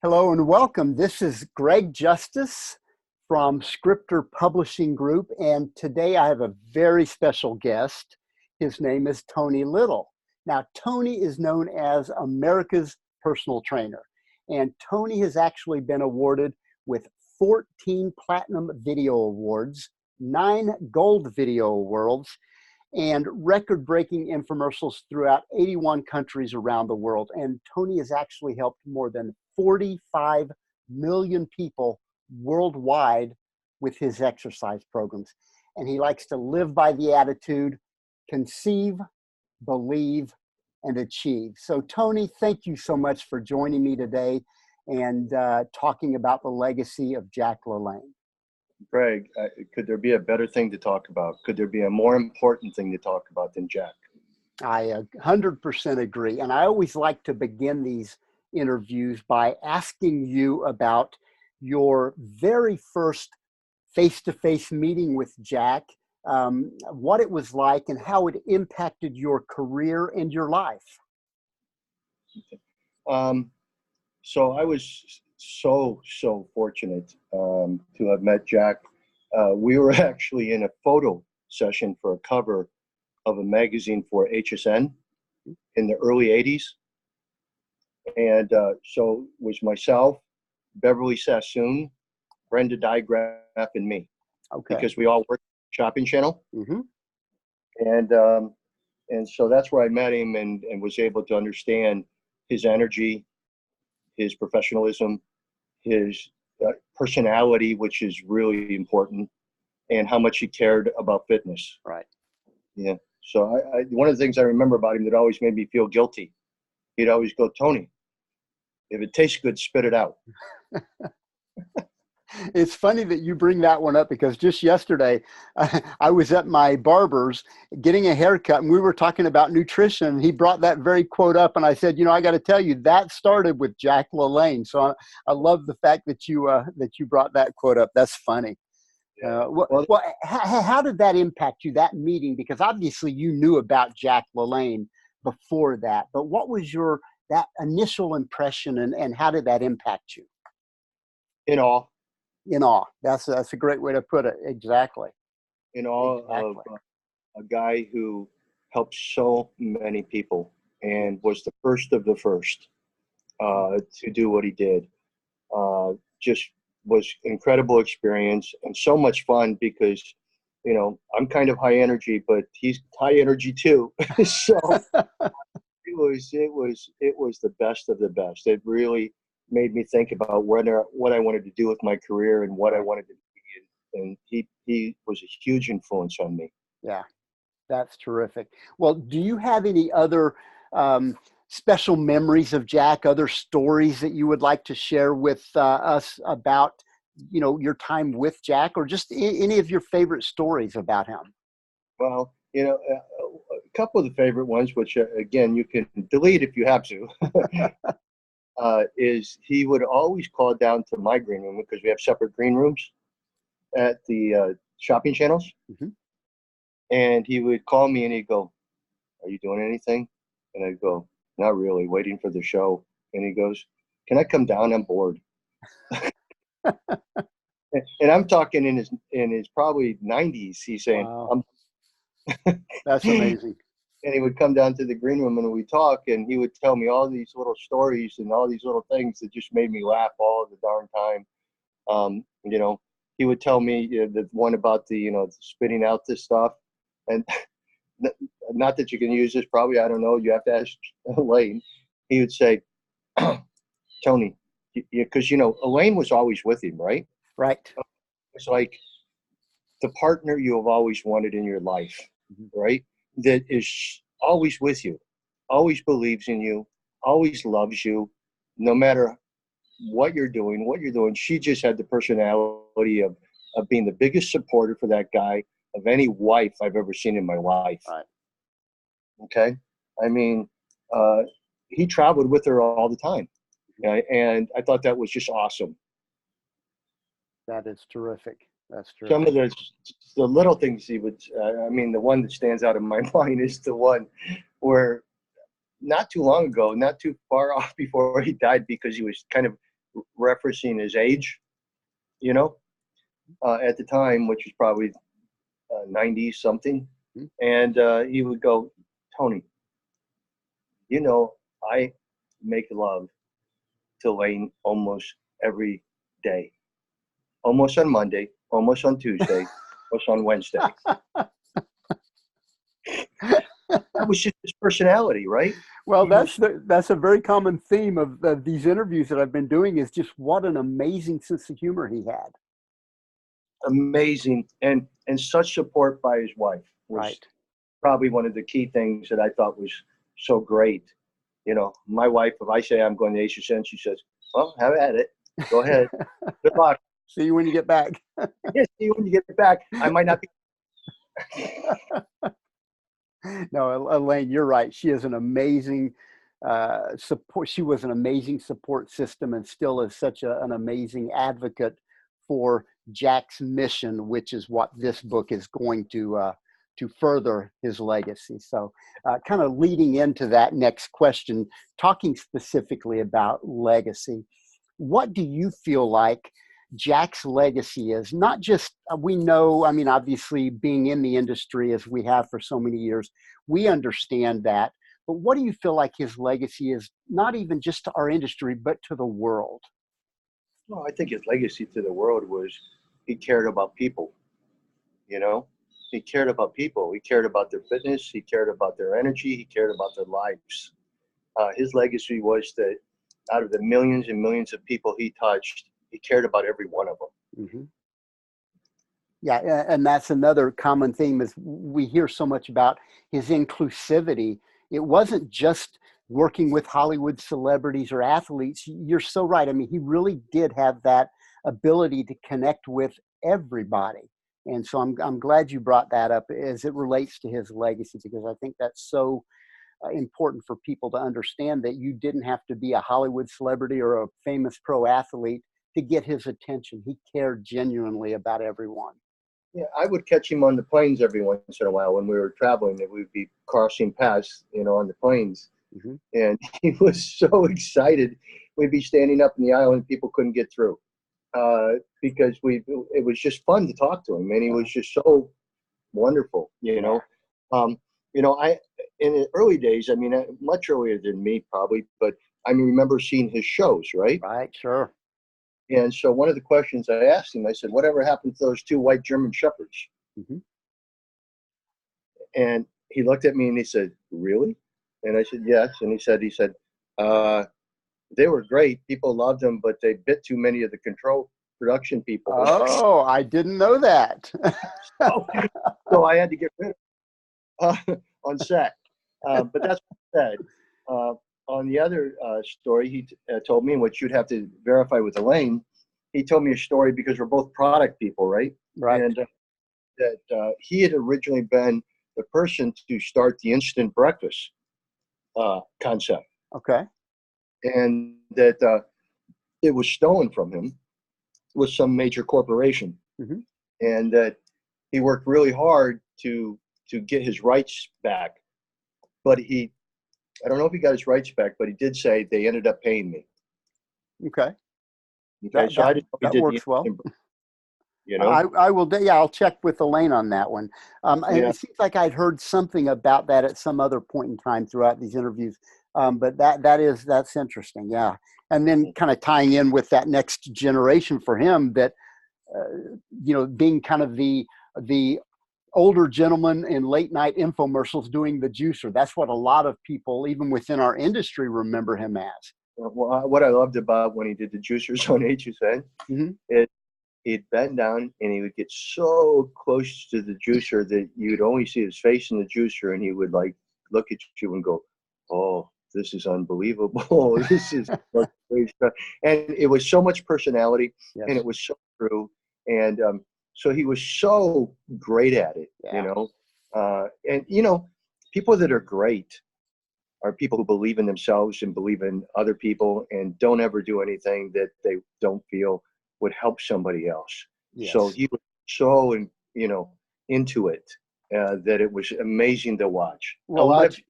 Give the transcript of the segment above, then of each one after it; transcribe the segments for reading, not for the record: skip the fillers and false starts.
Hello and welcome. This is Greg Justice from Scripter Publishing Group, and today I have a very special guest. His name is Tony Little. Now, Tony is known as America's personal trainer, and Tony has actually been awarded with 14 Platinum Video Awards, 9 Gold Video Awards, and record-breaking infomercials throughout 81 countries around the world. And Tony has actually helped more than 45 million people worldwide with his exercise programs. And he likes to live by the attitude, conceive, believe, and achieve. So Tony, thank you so much for joining me today and talking about the legacy of Jack Lalanne. Greg, could there be a better thing to talk about? Could there be a more important thing to talk about than Jack? I 100% agree. And I always like to begin these interviews by asking you about your very first face-to-face meeting with Jack, what it was like and how it impacted your career and your life. So I was so fortunate to have met Jack. We were actually in a photo session for a cover of a magazine for HSN in the early 80s. And so it was myself, Beverly Sassoon, Brenda Digraph, and me. Okay. Because we all worked at Shopping Channel. Mm-hmm. And so that's where I met him and was able to understand his energy, his professionalism, his personality, which is really important, and how much he cared about fitness. Right. Yeah. So I one of the things I remember about him that always made me feel guilty, he'd always go, "Tony, if it tastes good, spit it out." It's funny that you bring that one up because just yesterday I was at my barber's getting a haircut and we were talking about nutrition. And he brought that very quote up and I said, I got to tell you, that started with Jack Lalanne. So I love the fact that you brought that quote up. That's funny. How did that impact you, that meeting? Because obviously you knew about Jack Lalanne before that, but what was that initial impression and how did that impact you? In awe. In awe. That's a great way to put it. Exactly. In awe of a guy who helped so many people and was the first of the first to do what he did. Just was incredible experience and so much fun because, I'm kind of high energy, but he's high energy too. So it was the best of the best. It really made me think about what I wanted to do with my career and what I wanted to be. And he was a huge influence on me. Yeah, that's terrific. Well, do you have any other special memories of Jack, other stories that you would like to share with us about, your time with Jack or just any of your favorite stories about him? Well, a couple of the favorite ones, which again, you can delete if you have to. Is he would always call down to my green room because we have separate green rooms at the shopping channels. Mm-hmm. And he would call me and he'd go, "Are you doing anything?" And I'd go, "Not really, waiting for the show." And he goes, "Can I come down? I'm bored." And I'm talking in his probably 90s. He's saying, wow. That's amazing. And he would come down to the green room and we'd talk and he would tell me all these little stories and all these little things that just made me laugh all the darn time. He would tell me the one about the spitting out this stuff. And not that you can use this, probably, I don't know, you have to ask Elaine. He would say, "Tony," because, Elaine was always with him, right? Right. It's like the partner you have always wanted in your life, mm-hmm. right? That is always with you, always believes in you, always loves you, no matter what you're doing. She just had the personality of being the biggest supporter for that guy of any wife I've ever seen in my life. Right. Okay? I mean, he traveled with her all the time. And I thought that was just awesome. That is terrific. That's true. Some of the little things he would, the one that stands out in my mind is the one where not too long ago, not too far off before he died, because he was kind of referencing his age, at the time, which was probably 90 something. And he would go, Tony, I make love to Elaine almost every day, almost on Monday, almost on Tuesday, almost on Wednesday. That was just his personality, right? Well, that's a very common theme of these interviews that I've been doing, is just what an amazing sense of humor he had. Amazing, and such support by his wife was right. Probably one of the key things that I thought was so great. My wife, if I say I'm going to HSN, she says, well, have at it. Go ahead. Good luck. See you when you get back. Yeah, see you when you get back. I might not be. No, Elaine, you're right. She is an amazing support. She was an amazing support system, and still is such an amazing advocate for Jack's mission, which is what this book is going to further his legacy. So kind of leading into that next question, talking specifically about legacy, what do you feel like Jack's legacy is? Not just, we know, I mean, obviously being in the industry as we have for so many years, we understand that, but what do you feel like his legacy is, not even just to our industry, but to the world? Well, I think his legacy to the world was he cared about people, He cared about people. He cared about their fitness. He cared about their energy. He cared about their lives. His legacy was that out of the millions and millions of people he touched, he cared about every one of them. Mm-hmm. Yeah, and that's another common theme, is we hear so much about his inclusivity. It wasn't just working with Hollywood celebrities or athletes. You're so right. I mean, he really did have that ability to connect with everybody. And so I'm glad you brought that up as it relates to his legacy, because I think that's so important for people to understand, that you didn't have to be a Hollywood celebrity or a famous pro athlete to get his attention. He cared genuinely about everyone. Yeah, I would catch him on the planes every once in a while when we were traveling, and we'd be crossing paths, on the planes. Mm-hmm. And he was so excited. We'd be standing up in the aisle and people couldn't get through. Because it was just fun to talk to him, and he was just so wonderful, I, in the early days, I mean, much earlier than me probably, but I remember seeing his shows, right? Right, sure. And so one of the questions I asked him, I said, whatever happened to those two white German shepherds? Mm-hmm. And he looked at me and he said, really? And I said, yes. And he said, they were great. People loved them, but they bit too many of the production people. Oh, I didn't know that. so I had to get rid of them on set. But that's what I said. On the other story, he told me, which you'd have to verify with Elaine, he told me a story because we're both product people, right? Right. And that he had originally been the person to start the instant breakfast concept. Okay. And that it was stolen from him with some major corporation. Mm-hmm. And that he worked really hard to get his rights back. But I don't know if he got his rights back, but he did say they ended up paying me. Okay. That works well. I will. Yeah, I'll check with Elaine on that one. And it seems like I'd heard something about that at some other point in time throughout these interviews. But that's interesting. Yeah. And then kind of tying in with that next generation for him, that, being kind of the older gentleman in late night infomercials doing the juicer. That's what a lot of people, even within our industry, remember him as. Well, what I loved about when he did the juicers on HSN, mm-hmm. He'd bend down and he would get so close to the juicer that you'd only see his face in the juicer, and he would look at you and go, "Oh, this is unbelievable. This is great stuff." And it was so much personality, yes. And it was so true. And so he was so great at it, and people that are great are people who believe in themselves and believe in other people and don't ever do anything that they don't feel would help somebody else. Yes. So he was so, into it that it was amazing to watch. Well, I was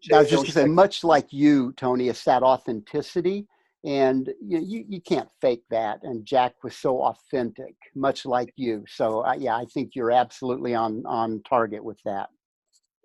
just going to say, much like you, Tony, it's that authenticity And you can't fake that. And Jack was so authentic, much like you. So yeah, I think you're absolutely on target with that.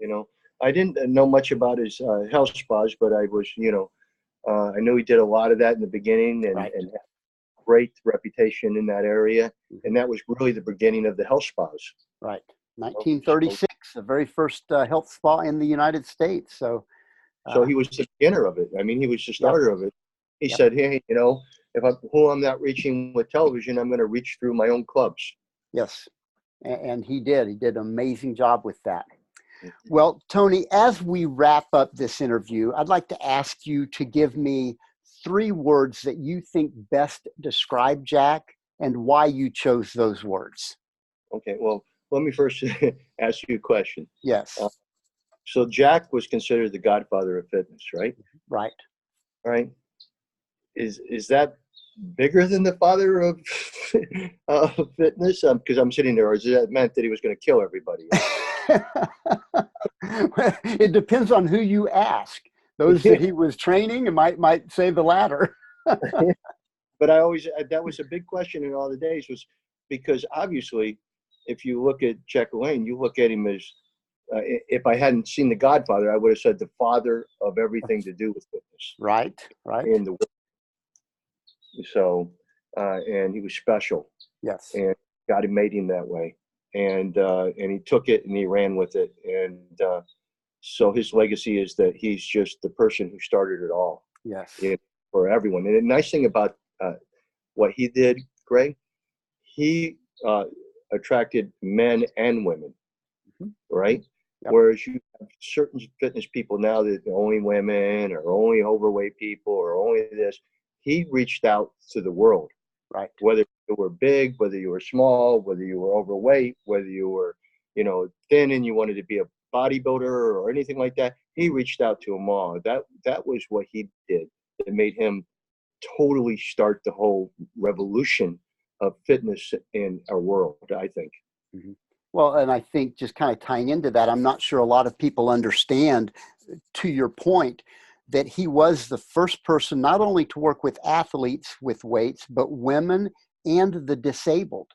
You know, I didn't know much about his health spas, but I was, I know he did a lot of that in the beginning, Right. and had a great reputation in that area. Mm-hmm. And that was really the beginning of the health spas. Right. 1936, the very first health spa in the United States. So he was the beginner of it. I mean, he was the starter of it. He Yep. said, "Hey, who I'm not reaching with television, I'm going to reach through my own clubs." Yes. And he did. He did an amazing job with that. Well, Tony, as we wrap up this interview, I'd like to ask you to give me 3 words that you think best describe Jack and why you chose those words. Okay, well, let me first ask you a question. Yes. So Jack was considered the godfather of fitness, right? Right. Right. Is that bigger than the father of fitness? Because I'm sitting there, or is that meant that he was going to kill everybody? It depends on who you ask. Those that he was training might say the latter. But that was a big question in all the days, was because obviously, if you look at Jack Lalanne, you look at him as, if I hadn't seen The Godfather, I would have said the father of everything to do with fitness. Right. In the world. So, and he was special. Yes. And God made him that way. And he took it and he ran with it. And so his legacy is that he's just the person who started it all. Yes. For everyone. And the nice thing about what he did, Greg, he attracted men and women, right? Yep. Whereas you have certain fitness people now that only women or only overweight people or only this. He reached out to the world, right? Whether you were big, whether you were small, whether you were overweight, whether you were, thin and you wanted to be a bodybuilder or anything like that. He reached out to them all. That was what he did. It made him totally start the whole revolution of fitness in our world, I think. Mm-hmm. Well, and I think just kind of tying into that, I'm not sure a lot of people understand, to your point, that he was the first person not only to work with athletes with weights, but women and the disabled.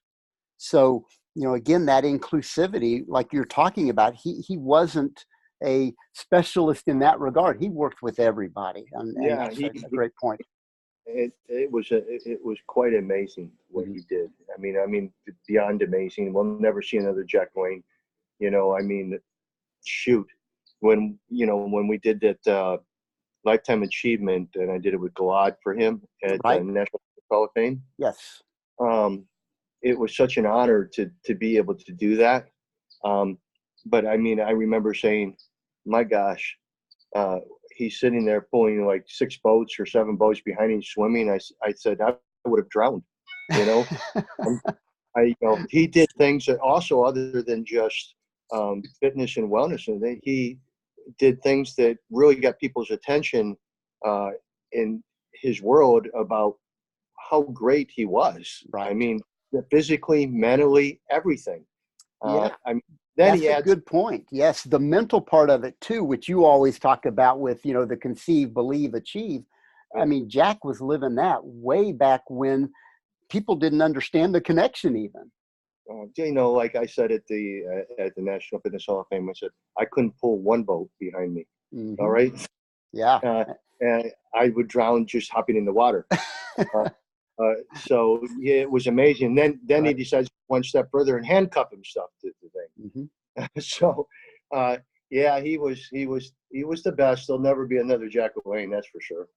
So, again, that inclusivity, like you're talking about, he wasn't a specialist in that regard. He worked with everybody. And that's a great point. It was quite amazing what he did. I mean, beyond amazing. We'll never see another Jack Lalanne. Shoot, when we did that lifetime achievement, and I did it with Galad for him at National Hall of Fame. Yes. It was such an honor to be able to do that. But I remember saying, my gosh, he's sitting there pulling like 6 boats or 7 boats behind him swimming. I said, I would have drowned, he did things that also, other than just fitness and wellness, and he did things that really got people's attention in his world about how great he was. Right. Physically, mentally, everything. Yeah. Then that's a good point. Yes, the mental part of it too, which you always talk about with, the conceive, believe, achieve. Yeah. Jack was living that way back when people didn't understand the connection even. Like I said at the National Fitness Hall of Fame, I said I couldn't pull 1 boat behind me. Mm-hmm. All right. Yeah. And I would drown just hopping in the water. So yeah, it was amazing. Then he decides to go 1 step further and handcuff himself to the thing. Mm-hmm. So yeah, he was the best. There'll never be another Jack Lalanne, that's for sure.